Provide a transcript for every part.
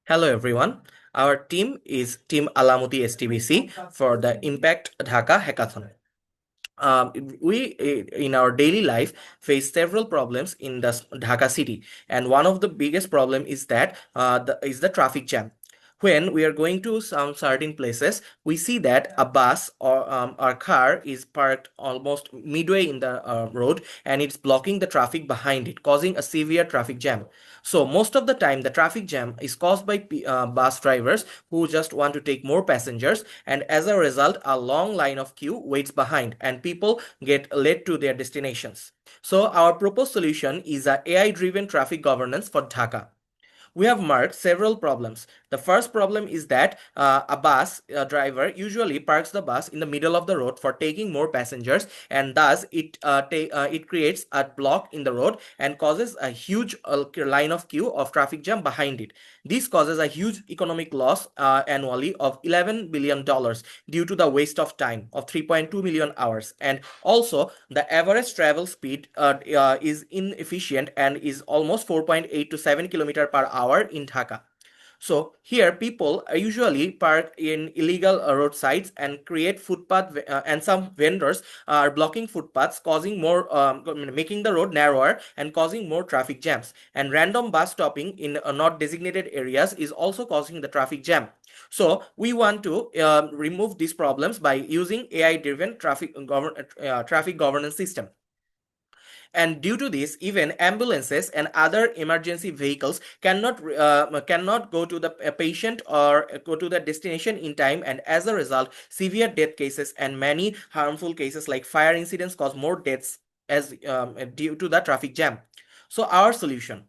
Hello everyone. Our team is Team Alamuti STBC for the Impact Dhaka Hackathon. Um, in our daily life, face several problems in the Dhaka city, and one of the biggest problem is the traffic jam. When we are going to some certain places, we see that a bus or our car is parked almost midway in the road, and it's blocking the traffic behind it, causing a severe traffic jam. So most of the time, the traffic jam is caused by bus drivers who just want to take more passengers, and as a result, a long line of queue waits behind, and people get late to their destinations. So our proposed solution is a AI-driven traffic governance for Dhaka. We have marked several problems. The first problem is that a bus driver usually parks the bus in the middle of the road for taking more passengers, and thus it creates a block in the road and causes a huge line of queue of traffic jam behind it. This causes a huge economic loss annually of $11 billion due to the waste of time of 3.2 million hours, and also the average travel speed is inefficient and is almost 4.8 to 7 kilometer per hour in Dhaka. So here people usually park in illegal roadsides and create footpath, and some vendors are blocking footpaths, causing more, making the road narrower and causing more traffic jams. And random bus stopping in not designated areas is also causing the traffic jam. So we want to remove these problems by using AI-driven traffic governance system. And due to this, even ambulances and other emergency vehicles cannot go to the patient or go to the destination in time, and as a result, severe death cases and many harmful cases like fire incidents cause more deaths as due to the traffic jam. So our solution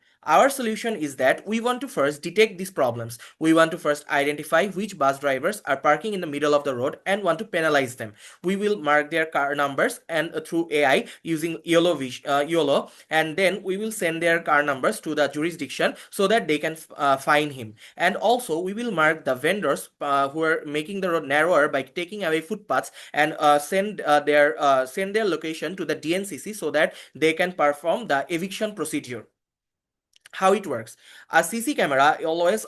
is that we want to first detect these problems. We want to first identify which bus drivers are parking in the middle of the road and want to penalize them. We will mark their car numbers and through AI using YOLO, and then we will send their car numbers to the jurisdiction so that they can fine him. And also we will mark the vendors who are making the road narrower by taking away footpaths, and send their location to the DNCC so that they can perform the eviction procedure. How it works: a CC camera always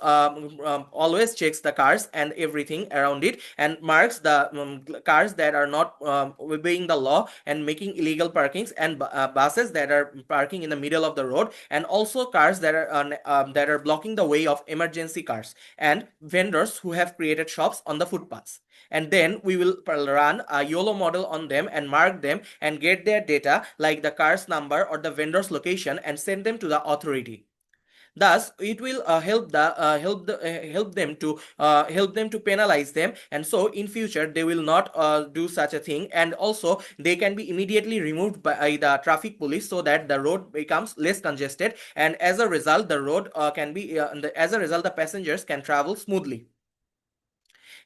checks the cars and everything around it and marks the cars that are not obeying the law and making illegal parkings, and buses that are parking in the middle of the road, and also cars that are blocking the way of emergency cars, and vendors who have created shops on the footpaths. And then we will run a YOLO model on them and mark them and get their data like the car's number or the vendor's location and send them to the authority. Thus, it will help them to penalize them, and so in future they will not do such a thing, and also they can be immediately removed by the traffic police so that the road becomes less congested, and as a result, as a result, the passengers can travel smoothly.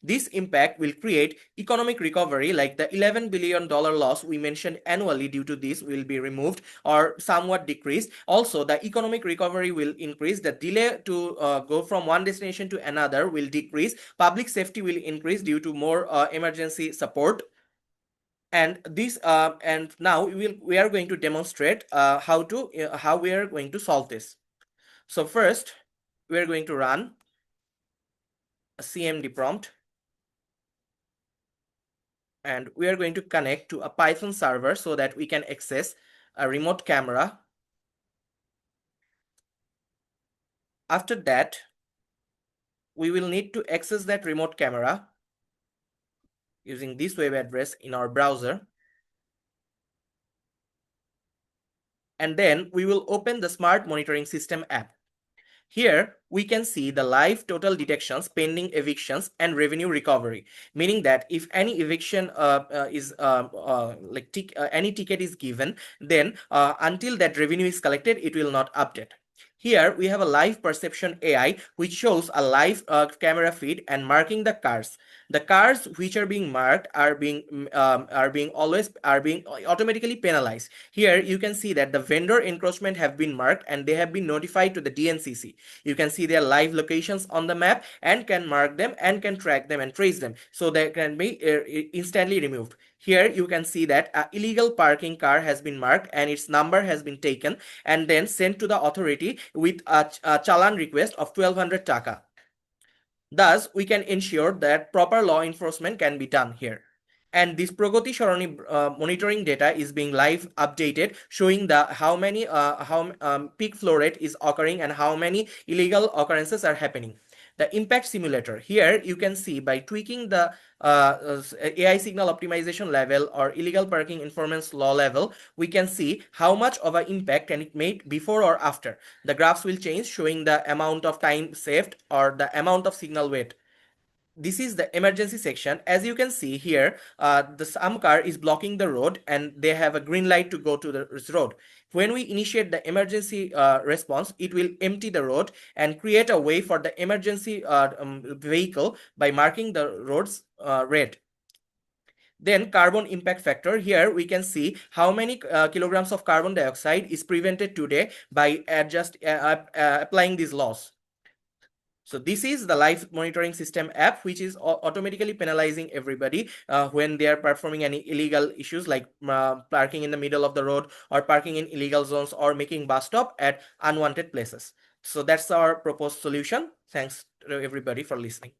This impact will create economic recovery, like the $11 billion loss we mentioned annually due to this will be removed or somewhat decreased. Also, the economic recovery will increase, the delay to go from one destination to another will decrease, public safety will increase due to more emergency support. And now we are going to demonstrate how we are going to solve this. So first, we are going to run a CMD prompt, and we are going to connect to a Python server so that we can access a remote camera. After that, we will need to access that remote camera using this web address in our browser. And then we will open the Smart Monitoring System app. Here, we can see the live total detections, pending evictions, and revenue recovery, meaning that if any eviction any ticket is given, then until that revenue is collected, it will not update. Here we have a live perception AI which shows a live camera feed and marking the cars. The cars which are being marked are being automatically penalized. Here you can see that the vendor encroachment have been marked and they have been notified to the DNCC. You can see their live locations on the map and can mark them and can track them and trace them, so they can be instantly removed. Here you can see that an illegal parking car has been marked and its number has been taken and then sent to the authority with a challan request of 1200 taka. Thus, we can ensure that proper law enforcement can be done here. And this Pragati Sarani monitoring data is being live updated, showing the how many peak flow rate is occurring and how many illegal occurrences are happening. The impact simulator, here you can see by tweaking the AI signal optimization level or illegal parking information law level, we can see how much of an impact can it made before or after. The graphs will change, showing the amount of time saved or the amount of signal weight. This is the emergency section. As you can see here, the some car is blocking the road and they have a green light to go to the road. When we initiate the emergency response, it will empty the road and create a way for the emergency vehicle by marking the roads red. Then carbon impact factor, here we can see how many kilograms of carbon dioxide is prevented today by applying these laws. So this is the live monitoring system app, which is automatically penalizing everybody when they are performing any illegal issues like parking in the middle of the road or parking in illegal zones or making bus stop at unwanted places. So that's our proposed solution. Thanks to everybody for listening.